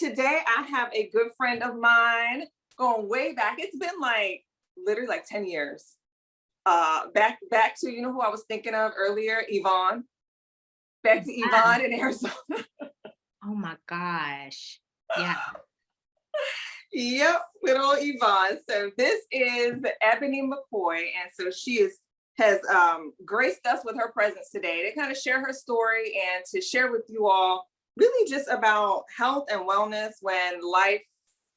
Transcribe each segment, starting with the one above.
today I have a good friend of mine going way back. It's been like literally like 10 years. Back to, you know who I was thinking of earlier, Yvonne. Back to Yvonne in Arizona. Oh my gosh. Yeah. Yep, little Yvonne. So this is Eboni McCoy. And so she has graced us with her presence today to kind of share her story and to share with you all really just about health and wellness when life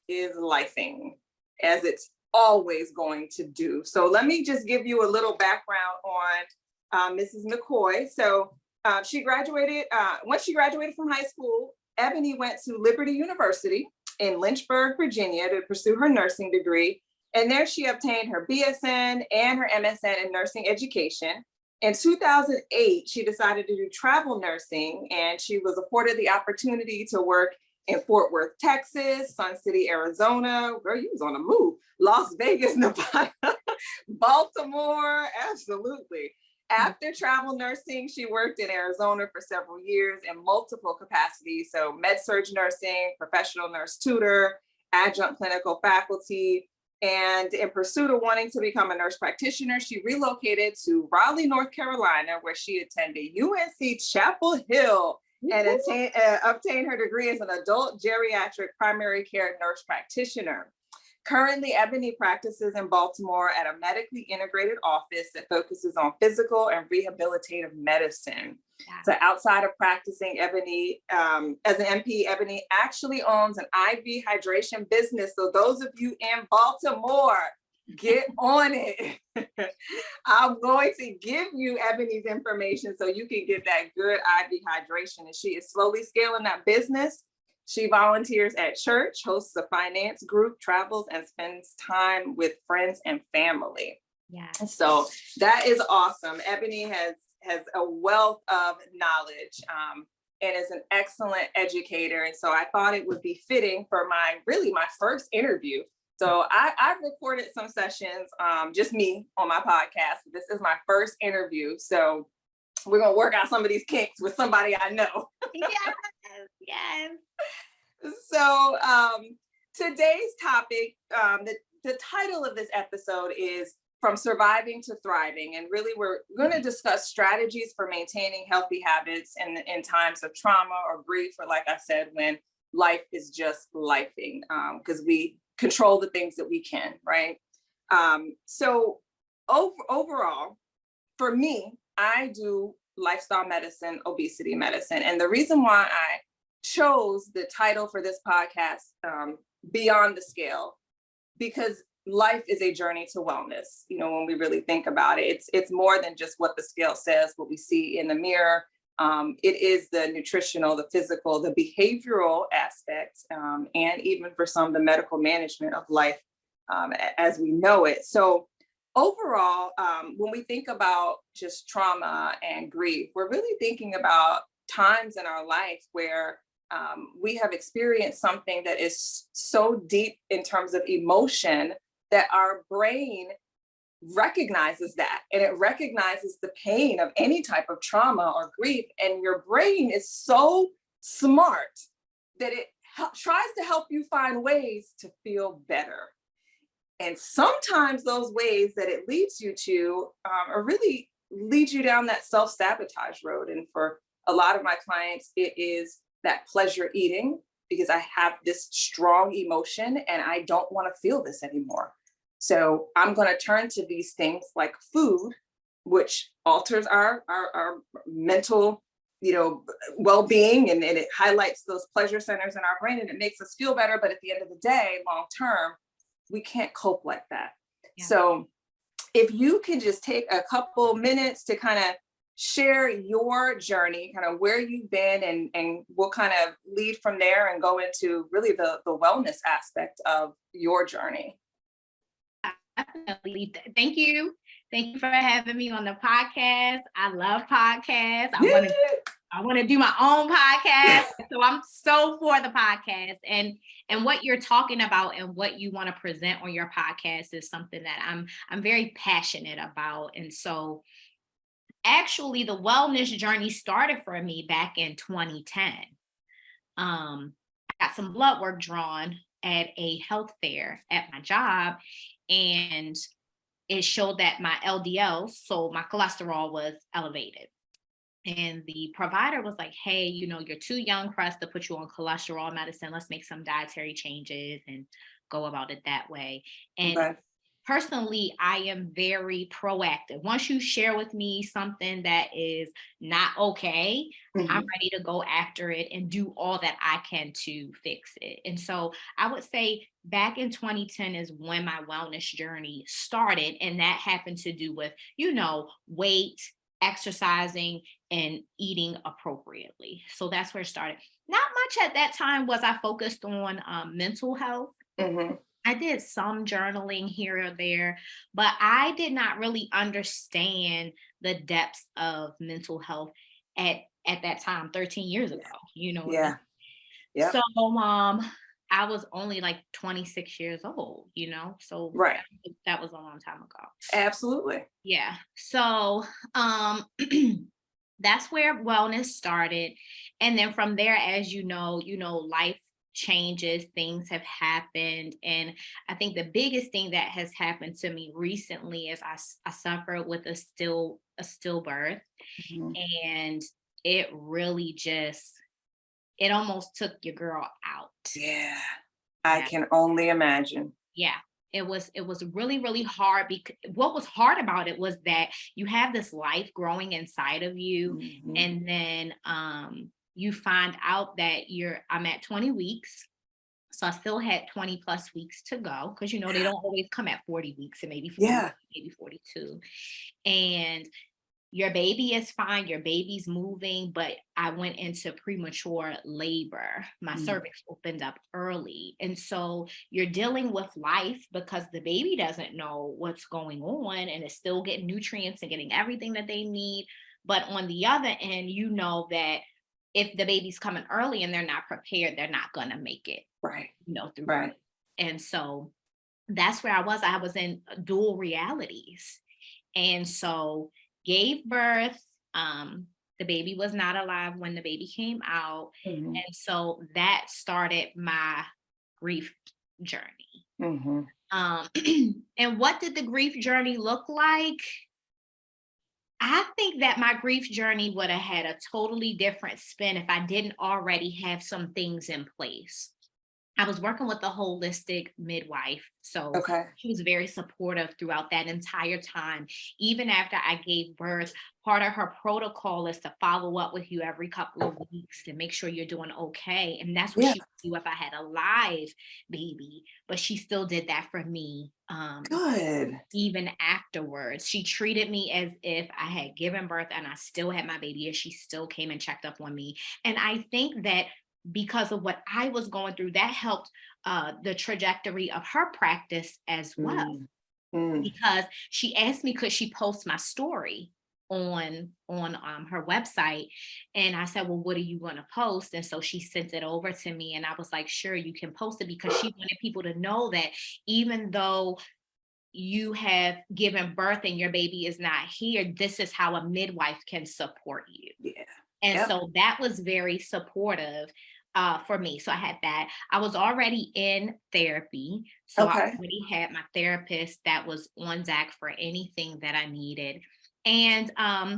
is lifing, as it's always going to do. So let me just give you a little background on Mrs. McCoy. So she graduated, once she graduated from high school, Eboni went to Liberty University in Lynchburg, Virginia to pursue her nursing degree. And there she obtained her BSN and her MSN in nursing education. In 2008, she decided to do travel nursing, and she was afforded the opportunity to work in Fort Worth, Texas, Sun City, Arizona. Girl, you was on a move. Las Vegas, Nevada, Baltimore, absolutely. After travel nursing, she worked in Arizona for several years in multiple capacities. So med-surg nursing, professional nurse tutor, adjunct clinical faculty. And in pursuit of wanting to become a nurse practitioner, she relocated to Raleigh, North Carolina, where she attended UNC Chapel Hill and obtained her degree as an adult geriatric primary care nurse practitioner. Currently, Eboni practices in Baltimore at a medically integrated office that focuses on physical and rehabilitative medicine. Yeah. So outside of practicing, Eboni, as an MP, Eboni actually owns an IV hydration business. So those of you in Baltimore, get on it. I'm going to give you Eboni's information so you can get that good IV hydration. And she is slowly scaling that business. She volunteers at church, hosts a finance group, travels, and spends time with friends and family. Yeah. So that is awesome. Eboni has a wealth of knowledge and is an excellent educator. And so I thought it would be fitting for my first interview. So I've recorded some sessions, just me on my podcast. This is my first interview. So we're going to work out some of these kinks with somebody I know. Yes. So today's topic, the title of this episode is From Surviving to Thriving. And really, we're going to discuss strategies for maintaining healthy habits in times of trauma or grief, or like I said, when life is just lifing, because we control the things that we can, right? So overall, for me, I do lifestyle medicine, obesity medicine. And the reason why I chose the title for this podcast, Beyond the Scale, because life is a journey to wellness. You know, when we really think about it, it's more than just what the scale says, what we see in the mirror. It is the nutritional, the physical, the behavioral aspects, and even for some, the medical management of life as we know it. So overall, when we think about just trauma and grief, we're really thinking about times in our life where we have experienced something that is so deep in terms of emotion that our brain recognizes that, and it recognizes the pain of any type of trauma or grief. And your brain is so smart that it tries to help you find ways to feel better. And sometimes those ways that it leads you to are really lead you down that self-sabotage road. And for a lot of my clients, it is that pleasure eating, because I have this strong emotion and I don't want to feel this anymore. So I'm going to turn to these things like food, which alters our mental, well-being, and it highlights those pleasure centers in our brain and it makes us feel better. But at the end of the day, long term, we can't cope like that. Yeah. So if you can just take a couple minutes to kind of share your journey, kind of where you've been, and we'll kind of lead from there and go into really the wellness aspect of your journey. Definitely. Thank you. Thank you for having me on the podcast. I love podcasts. I want to do my own podcast. So I'm so for the podcast, and what you're talking about and what you want to present on your podcast is something that I'm very passionate about. And so actually the wellness journey started for me back in 2010. I got some blood work drawn at a health fair at my job, and it showed that my LDL, so my cholesterol, was elevated. And the provider was like, hey, you're too young for us to put you on cholesterol medicine. Let's make some dietary changes and go about it that way. And Okay. personally, I am very proactive. Once you share with me something that is not okay, I'm ready to go after it and do all that I can to fix it. And so I would say back in 2010 is when my wellness journey started. And that happened to do with, weight, exercising, and eating appropriately. So that's where it started. Not much at that time was I focused on mental health. I did some journaling here or there, but I did not really understand the depths of mental health at that time, 13 years ago. You know what I mean? Yeah. Yeah. So I was only like 26 years old, so Right. that was a long time ago. Absolutely. Yeah. So that's where wellness started. And then from there, as life changes, things have happened. And I think the biggest thing that has happened to me recently is I suffered with a stillbirth. And it really it almost took your girl out. Yeah. I can only imagine. Yeah. It was really, really hard, because what was hard about it was that you have this life growing inside of you. And then you find out that I'm at 20 weeks. So I still had 20 plus weeks to go, because they don't always come at 40 weeks, and maybe 40, maybe 42. And your baby is fine, your baby's moving, but I went into premature labor. My cervix opened up early. And so you're dealing with life because the baby doesn't know what's going on and is still getting nutrients and getting everything that they need. But on the other end, that if the baby's coming early and they're not prepared, they're not going to make it, Right. through. Right. And so that's where I was in dual realities. And so gave birth. The baby was not alive when the baby came out. And so that started my grief journey. And what did the grief journey look like? I think that my grief journey would have had a totally different spin if I didn't already have some things in place. I was working with a holistic midwife. So she was very supportive throughout that entire time. Even after I gave birth, part of her protocol is to follow up with you every couple of weeks to make sure you're doing okay. And that's what she would do if I had a live baby. But she still did that for me. Good. Even afterwards, she treated me as if I had given birth and I still had my baby, and she still came and checked up on me. And I think that because of what I was going through, that helped the trajectory of her practice as well. Because she asked me, could she post my story on her website? And I said, well, what are you going to post? And so she sent it over to me, and I was like, sure, you can post it, because she wanted people to know that even though you have given birth and your baby is not here, this is how a midwife can support you. Yeah. And so that was very supportive for me. So I had that. I was already in therapy. So I already had my therapist that was on deck for anything that I needed. And I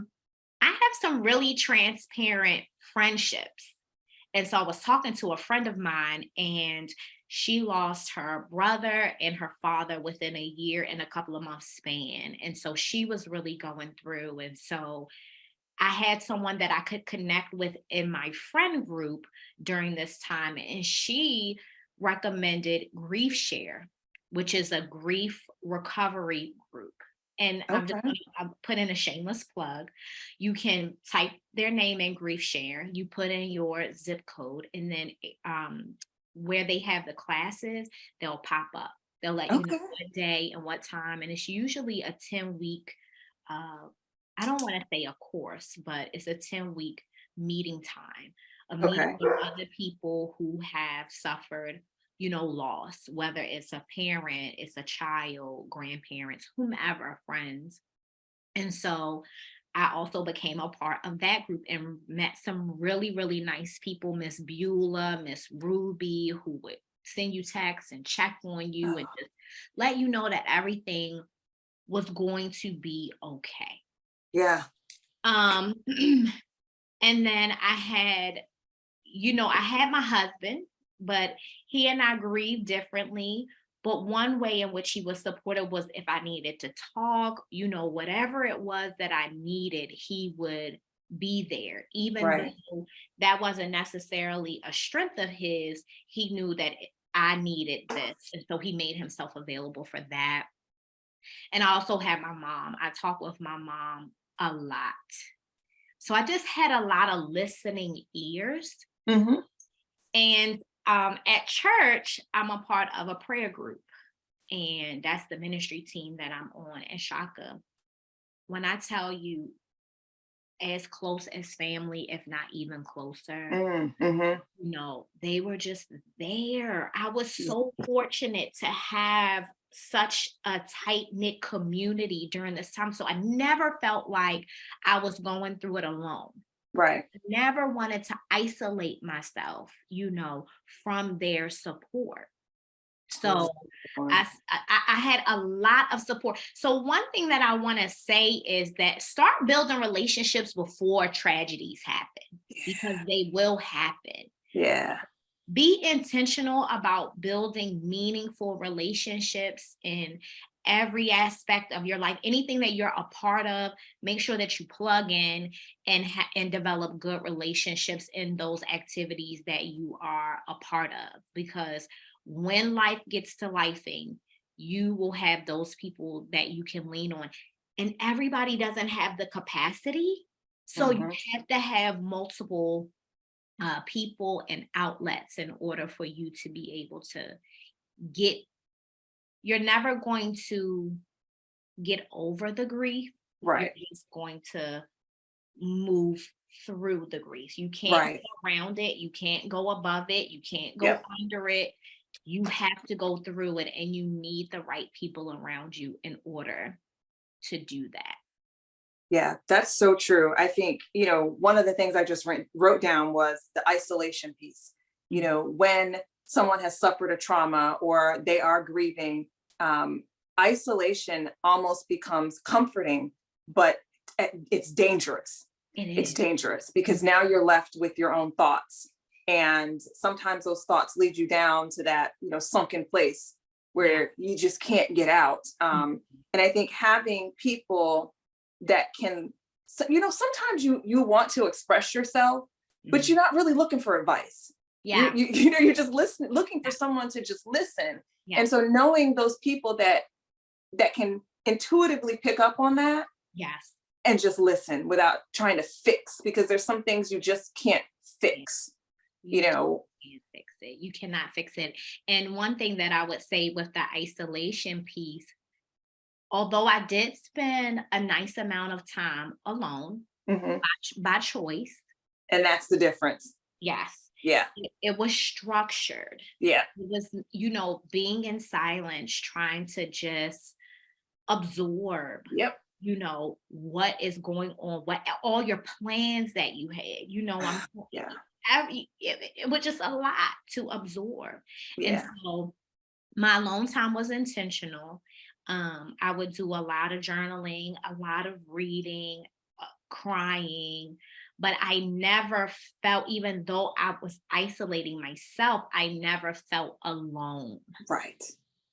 have some really transparent friendships. And so I was talking to a friend of mine, and she lost her brother and her father within a year and a couple of months span. And so she was really going through. And so I had someone that I could connect with in my friend group during this time. And she recommended Grief Share, which is a grief recovery group. And I'm put in a shameless plug. You can type their name in Grief Share. You put in your zip code, and then where they have the classes, they'll pop up. They'll let you know what day and what time. And it's usually a 10-week, I don't want to say a course, but it's a 10-week meeting time of meeting with other people who have suffered, loss, whether it's a parent, it's a child, grandparents, whomever, friends. And so I also became a part of that group and met some really, really nice people, Miss Beulah, Miss Ruby, who would send you texts and check on you and just let you know that everything was going to be okay. Yeah. And then I had my husband, but he and I grieved differently. But one way in which he was supportive was if I needed to talk, whatever it was that I needed, he would be there. Even though that wasn't necessarily a strength of his, he knew that I needed this. And so he made himself available for that. And I also had my mom. I talk with my mom a lot. So I just had a lot of listening ears. Mm-hmm. And at church, I'm a part of a prayer group, and that's the ministry team that I'm on in Shaka. When I tell you, as close as family, if not even closer, mm-hmm. They were just there. I was so fortunate to have such a tight-knit community during this time. So I never felt like I was going through it alone. Right. Never wanted to isolate myself, from their support. So I had a lot of support. So one thing that I want to say is that start building relationships before tragedies happen, because they will happen. Yeah. Be intentional about building meaningful relationships in every aspect of your life. Anything that you're a part of, make sure that you plug in and develop good relationships in those activities that you are a part of. Because when life gets to lifing, you will have those people that you can lean on. And everybody doesn't have the capacity. So you have to have multiple people and outlets in order for you to be able to you're never going to get over the grief. Right. You're just going to move through the grief. You can't go around it. You can't go above it. You can't go under it. You have to go through it, and you need the right people around you in order to do that. Yeah, that's so true. I think, one of the things I just wrote down was the isolation piece. When someone has suffered a trauma or they are grieving, isolation almost becomes comforting, but it's dangerous. It's dangerous because now you're left with your own thoughts. And sometimes those thoughts lead you down to that, sunken place where you just can't get out. And I think having people that can, sometimes you want to express yourself, but you're not really looking for advice. Yeah. You're just looking for someone to just listen. Yeah. And so knowing those people that can intuitively pick up on that. Yes. And just listen without trying to fix, because there's some things you just can't fix. You can't fix it. You cannot fix it. And one thing that I would say with the isolation piece, although I did spend a nice amount of time alone by choice. And that's the difference. Yes. Yeah. It was structured. Yeah. It was, being in silence, trying to just absorb. Yep. What is going on, what all your plans that you had, it was just a lot to absorb. Yeah. And so my alone time was intentional. I would do a lot of journaling, a lot of reading, crying, but I never felt, even though I was isolating myself, I never felt alone. Right.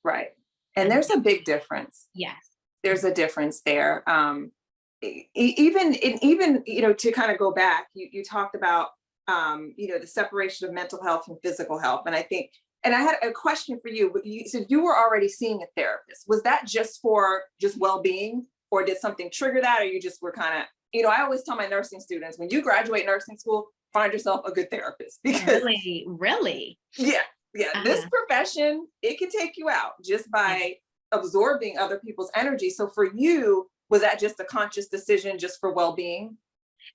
Right. And there's a big difference. Yes. There's a difference there. Even to kind of go back, you talked about, the separation of mental health from physical health. And I think, and I had a question for you. You said you were already seeing a therapist. Was that just for well-being, or did something trigger that? Or you just were kind of, I always tell my nursing students, when you graduate nursing school, find yourself a good therapist. Because Really? Yeah. This profession, it can take you out just by absorbing other people's energy. So for you, was that just a conscious decision just for well-being?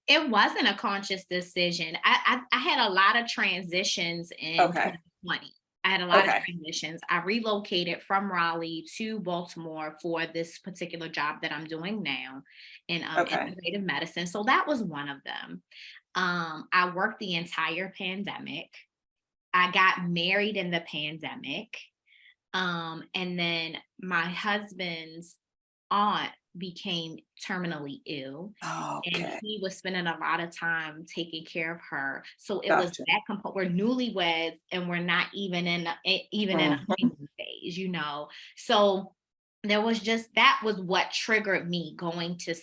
It wasn't a conscious decision. I had a lot of transitions in 2020. I had a lot of Okay. transitions. I relocated from Raleigh to Baltimore for this particular job that I'm doing now in Okay. integrative medicine. So that was one of them. I worked the entire pandemic. I got married in the pandemic. And then my husband's aunt became terminally ill, and Okay. he was spending a lot of time taking care of her. So it was Gotcha. that we're newlyweds and we're not even in a Mhm. honeymoon phase, you know. So there was just that was what triggered me going to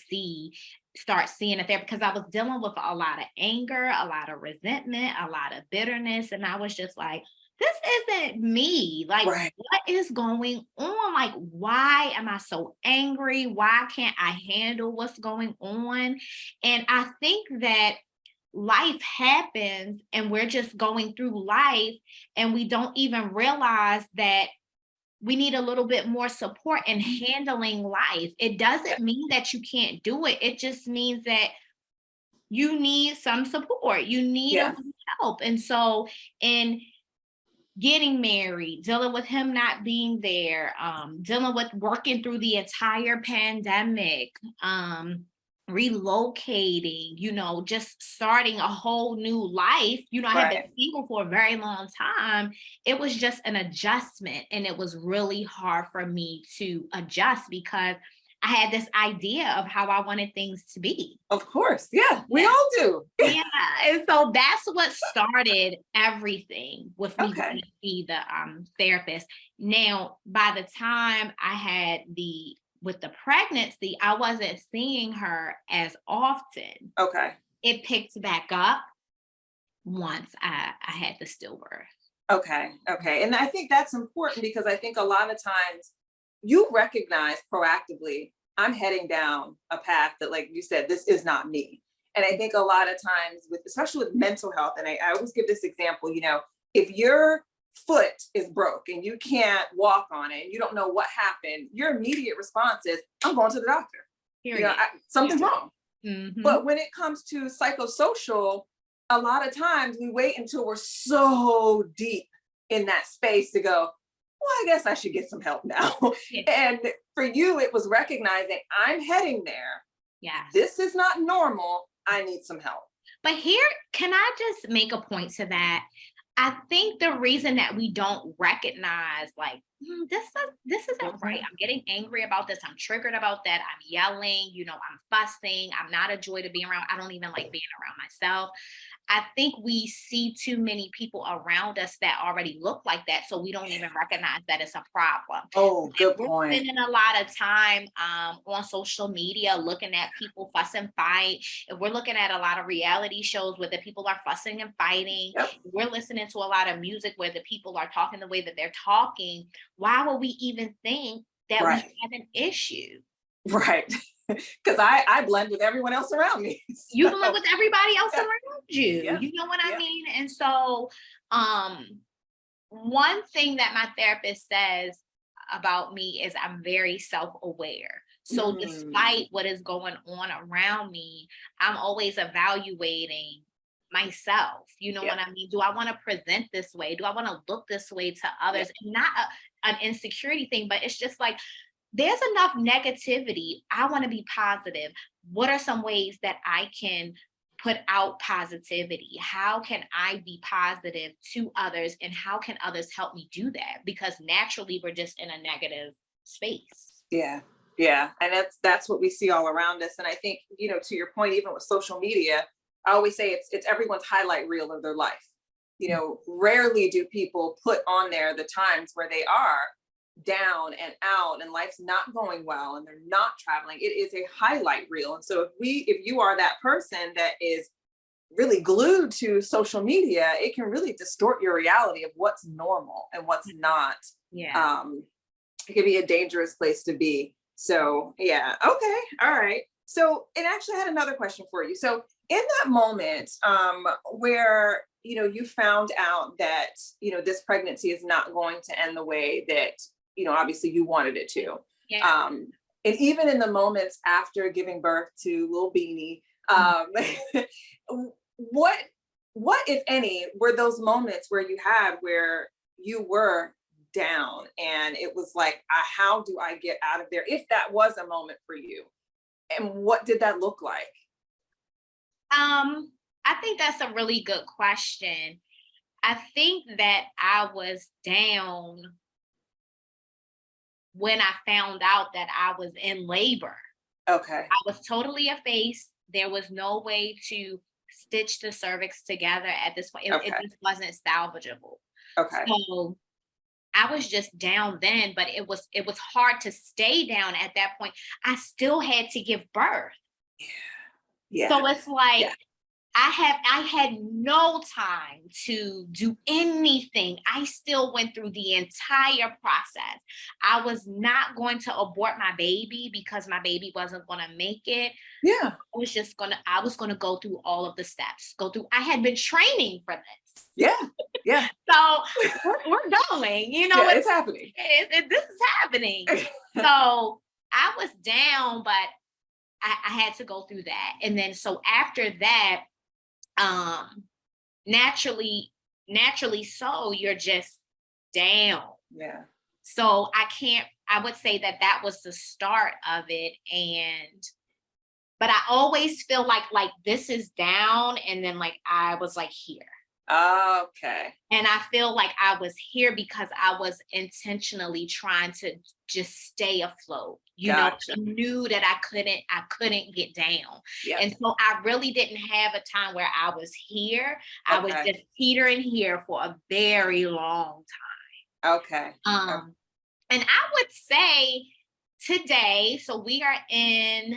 start seeing it there, because I was dealing with a lot of anger, a lot of resentment, a lot of bitterness. And I was just like, this isn't me. Like, Right. what is going on? Like, why am I so angry? Why can't I handle what's going on? And I think that life happens and we're just going through life and we don't even realize that we need a little bit more support in handling life. It doesn't mean that you can't do it. It just means that you need some support. You need a Yeah. little help. And so in getting married, dealing with him not being there, dealing with working through the entire pandemic, relocating, you know, just starting a whole new life. You know, I had been Right. single for a very long time. It was just an adjustment, and it was really hard for me to adjust because I had this idea of how I wanted things to be. Of course. Yeah. We Yeah. all do. Yeah, and so that's what started everything with me Okay. going to be the therapist. Now, by the time I had with the pregnancy, I wasn't seeing her as often. Okay. It picked back up once I had the stillbirth. Okay. Okay. And I think that's important because I think a lot of times you recognize proactively, I'm heading down a path that, like you said, this is not me. And I think a lot of times especially with mental health, and I always give this example, if your foot is broke and you can't walk on it and you don't know what happened, your immediate response is, I'm going to the doctor. Period. Something's wrong. Mm-hmm. But when it comes to psychosocial, a lot of times we wait until we're so deep in that space to go, well, I guess I should get some help now. Yeah. And for you, it was recognizing I'm heading there. Yes. This is not normal. I need some help. But here, can I just make a point to that? I think the reason that we don't recognize, like, this isn't right. I'm getting angry about this. I'm triggered about that. I'm yelling, I'm fussing. I'm not a joy to be around. I don't even like being around myself. I think we see too many people around us that already look like that, so we don't even recognize that it's a problem. Oh, good We're point. spending a lot of time on social media looking at people fuss and fight. And we're looking at a lot of reality shows where the people are fussing and fighting. Yep. We're listening to a lot of music where the people are talking the way that they're talking. Why would we even think that we Right. have an issue? Right. Because I blend with everyone else around me. You blend with everybody else around you. Yeah. You know what I mean? And so one thing that my therapist says about me is I'm very self-aware. So despite what is going on around me, I'm always evaluating myself. You know what I mean? Do I want to present this way? Do I want to look this way to others? And not an insecurity thing, but it's just like, there's enough negativity. I want to be positive. What are some ways that I can put out positivity? How can I be positive to others? And how can others help me do that? Because naturally we're just in a negative space. Yeah. Yeah. And that's what we see all around us. And I think, to your point, even with social media, I always say it's everyone's highlight reel of their life. Rarely do people put on there the times where they are down and out and life's not going well and they're not traveling. It is a highlight reel. And so if you are that person that is really glued to social media, it can really distort your reality of what's normal and what's not. Yeah. It can be a dangerous place to be. So yeah. Okay. All right. So, and actually I had another question for you. So in that moment where, you found out that, this pregnancy is not going to end the way that, obviously you wanted it to. Yeah. And even in the moments after giving birth to little Beanie, what, if any, were those moments where you had where you were down and it was like, how do I get out of there? If that was a moment for you, and what did that look like? I think that's a really good question. I think that I was down when I found out that I was in labor. Okay. I was totally effaced. There was no way to stitch the cervix together at this point. It just wasn't salvageable. Okay. So I was just down then, but it was hard to stay down at that point. I still had to give birth. Yeah. So it's like, I had no time to do anything. I still went through the entire process. I was not going to abort my baby because my baby wasn't going to make it. Yeah. I was going to go through all of the steps, I had been training for this. Yeah. Yeah. So we're going, it's happening. This is happening. So I was down, but I had to go through that. And then, so after that, naturally so you're just down. Yeah. So I would say that was the start of it. But I always feel like this is down. And then I was here. Okay. And I feel like I was here because I was intentionally trying to just stay afloat. I knew that I couldn't get down. Yep. And so I really didn't have a time where I was here. I was just teetering here for a very long time. Okay. And I would say today, so we are in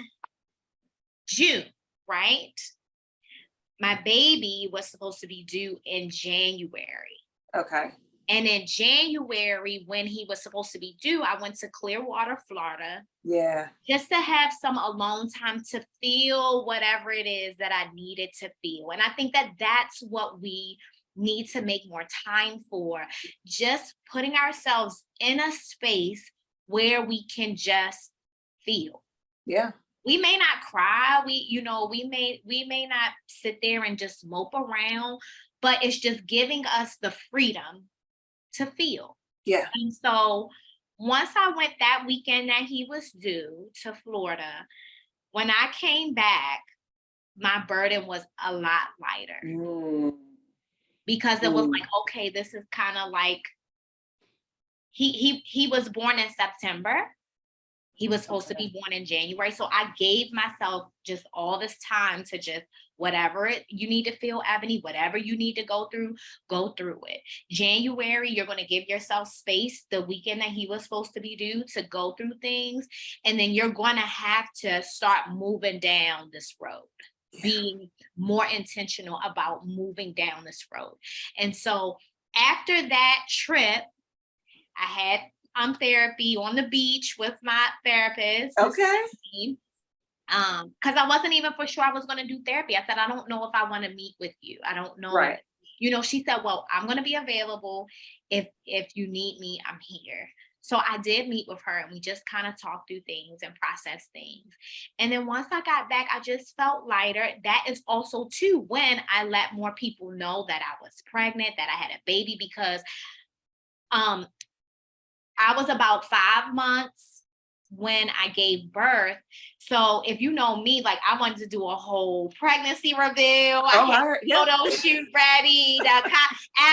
June, right? My baby was supposed to be due in January. Okay. And in January, when he was supposed to be due, I went to Clearwater, Florida. Yeah. Just to have some alone time to feel whatever it is that I needed to feel. And I think that that's what we need to make more time for. Just putting ourselves in a space where we can just feel. Yeah. We may not cry. We may not sit there and just mope around, but it's just giving us the freedom to feel. Yeah. And so once I went that weekend that he was due to Florida, when I came back, my burden was a lot lighter. Because it was okay, this is kind of like, he was born in September. He was supposed to be born in January. So I gave myself just all this time to just whatever you need to feel, Eboni, whatever you need to go through it. January, you're going to give yourself space the weekend that he was supposed to be due to go through things. And then you're going to have to start moving down this road, being more intentional about moving down this road. And so after that trip, I had therapy on the beach with my therapist. Okay. Because I wasn't even for sure I was going to do therapy. I said, I don't know if I want to meet with you. I don't know. Right. She said, well, I'm going to be available. If you need me, I'm here. So I did meet with her and we just kind of talked through things and processed things. And then once I got back, I just felt lighter. That is also too when I let more people know that I was pregnant, that I had a baby, because I was about 5 months when I gave birth. So if you know me, I wanted to do a whole pregnancy reveal. I had photo shoot ready,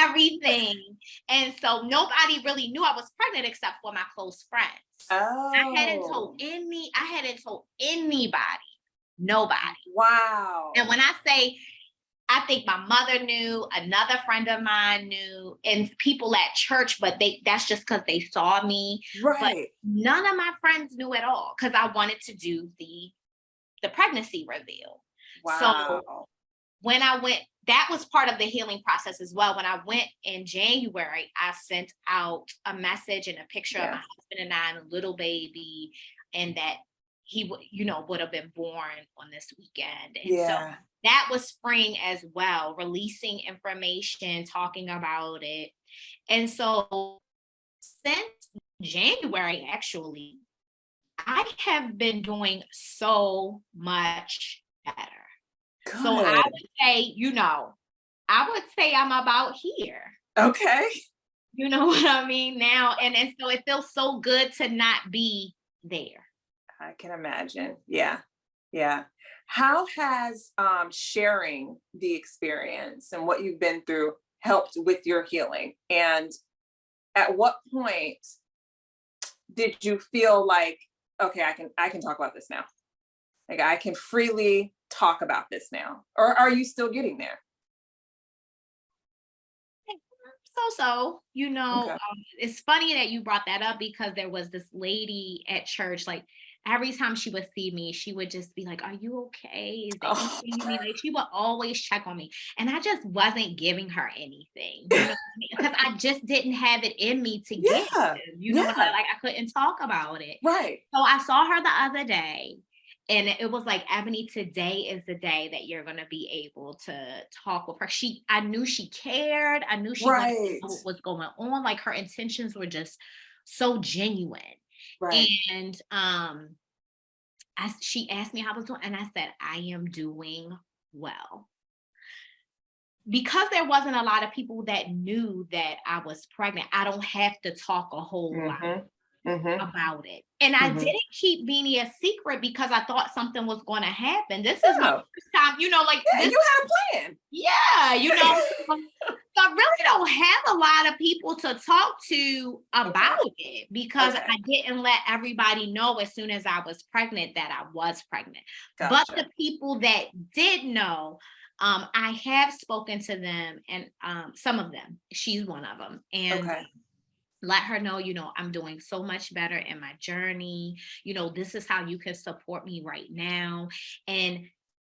everything. And so nobody really knew I was pregnant except for my close friends. Oh. I hadn't told anybody, nobody. Wow. And when I say, I think my mother knew, another friend of mine knew, and people at church, but that's just because they saw me. Right. But none of my friends knew at all because I wanted to do the pregnancy reveal. Wow. So when I went, that was part of the healing process as well. When I went in January, I sent out a message and a picture of my husband and I and a little baby, and that he would have been born on this weekend. And so that was spring as well, releasing information, talking about it. And so since January, actually, I have been doing so much better. Good. So I would say, I'm about here. Okay. You know what I mean? Now, and so it feels so good to not be there. I can imagine. Yeah. Yeah. How has sharing the experience and what you've been through helped with your healing? And at what point did you feel like, okay, I can talk about this now? Like I can freely talk about this now? Or are you still getting there? So, Okay. it's funny that you brought that up because there was this lady at church, like every time she would see me, she would just be like, "Are you okay? Is there Oh, anything you need?" Like she would always check on me. And I just wasn't giving her anything, because I just didn't have it in me to give. yeah. What I Yeah. like, I couldn't talk about it. Right. So I saw her the other day. And it was like, Ebony, today is the day that you're gonna be able to talk with her. I knew she cared. I knew she wanted to Right. know what was going on. Like her intentions were just so genuine. Right. And she asked me how I was doing, and I said, I am doing well. Because there wasn't a lot of people that knew that I was pregnant, I don't have to talk a whole lot Mm-hmm. Mm-hmm. about it. And I Mm-hmm. didn't keep Beanie a secret because I thought something was going to happen. This is my Yeah. first time, like Yeah. this. You had a plan. Yeah, so I really don't have a lot of people to talk to about it because Okay. I didn't let everybody know as soon as I was pregnant that I was pregnant. But Gotcha. the people that did know, I have spoken to them, and some of them, she's one of them, and Okay. let her know, I'm doing so much better in my journey. This is how you can support me right now. And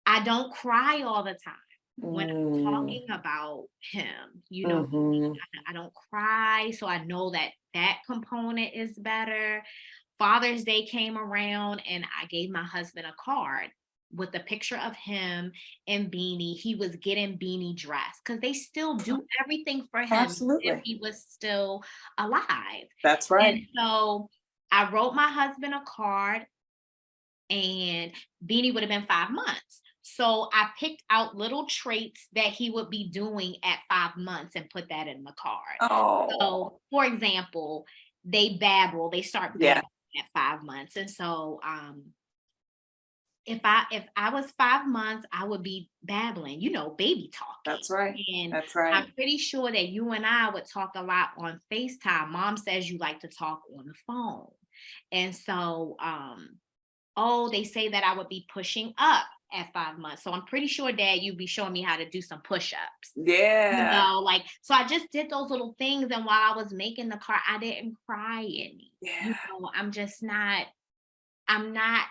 I don't cry all the time when I'm Mm. talking about him. Mm-hmm. I don't cry. So I know that component is better. Father's Day came around and I gave my husband a card with a picture of him and Beanie. He was getting Beanie dressed because they still do everything for him if Absolutely. he was still alive. That's And right. so I wrote my husband a card, and Beanie would have been 5 months. So I picked out little traits that he would be doing at 5 months and put that in the card. Oh, So, for example, they babble, they start yeah. babbling at 5 months. And so if I was 5 months, I would be babbling, baby talking. That's right. And That's right. I'm pretty sure that you and I would talk a lot on FaceTime. Mom says you like to talk on the phone. And so they say that I would be pushing up at 5 months. So I'm pretty sure, Dad, you'd be showing me how to do some push-ups. Yeah. So I just did those little things. And while I was making the card, I didn't cry any. Yeah. I'm not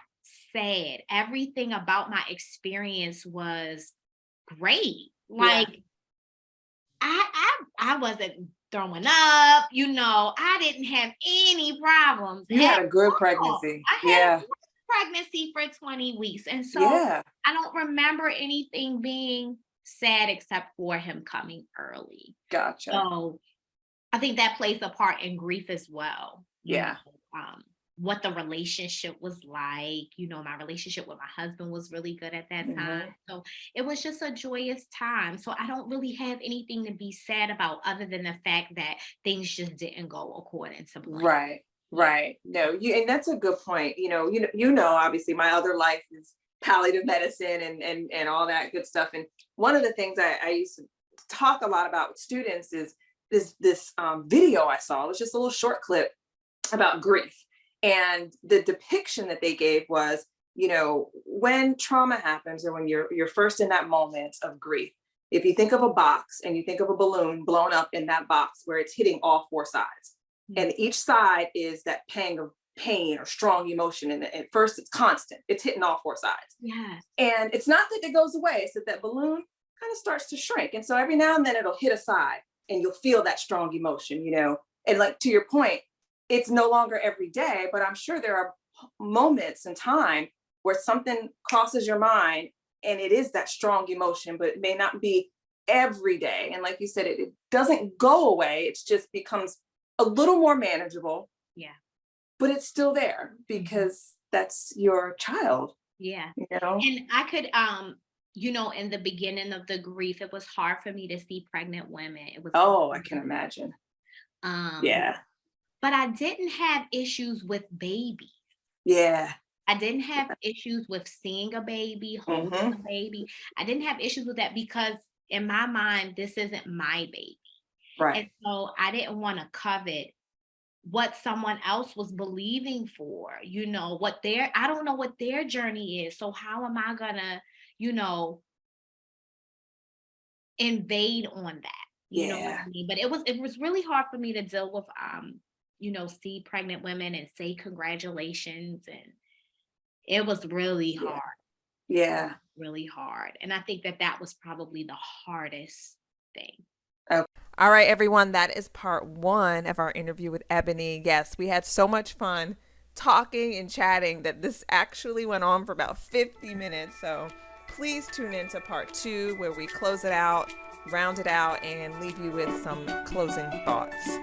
sad. Everything about my experience was great. Yeah. Like I wasn't throwing up, I didn't have any problems You at had a good all. pregnancy. I had a Yeah. pregnancy for 20 weeks. And so Yeah. I don't remember anything being sad except for him coming early. Gotcha. So I think that plays a part in grief as well. Yeah. What the relationship was like. My relationship with my husband was really good at that time. Mm-hmm. So it was just a joyous time. So I don't really have anything to be sad about other than the fact that things just didn't go according to plan. Right. Right. No, and that's a good point. Obviously my other life is palliative medicine and all that good stuff. And one of the things I used to talk a lot about with students is this video I saw. It was just a little short clip about grief. And the depiction that they gave was, when trauma happens or when you're first in that moment of grief, if you think of a box and you think of a balloon blown up in that box where it's hitting all four sides, and each side is that pang of pain or strong emotion. And at first it's constant, it's hitting all four sides. Yes. And it's not that it goes away, it's that balloon kind of starts to shrink. And so every now and then it'll hit a side and you'll feel that strong emotion, and like to your point, it's no longer every day, but I'm sure there are moments in time where something crosses your mind and it is that strong emotion, but it may not be every day. And like you said, it doesn't go away. It just becomes a little more manageable. Yeah. But it's still there because that's your child. Yeah. And I could, in the beginning of the grief, it was hard for me to see pregnant women. It was I can imagine. Yeah. But I didn't have issues with babies. Yeah. I didn't have issues with seeing a baby, holding a baby. I didn't have issues with that because in my mind, this isn't my baby. Right. And so I didn't want to covet what someone else was believing for, I don't know what their journey is. So how am I gonna, invade on that? You know what I mean? But it was really hard for me to deal with, see pregnant women and say congratulations. And it was really hard. Yeah. Really hard. And I think that was probably the hardest thing. Okay. All right, everyone, that is part 1 of our interview with Eboni. Yes, we had so much fun talking and chatting that this actually went on for about 50 minutes. So please tune in to part 2 where we close it out, round it out, and leave you with some closing thoughts.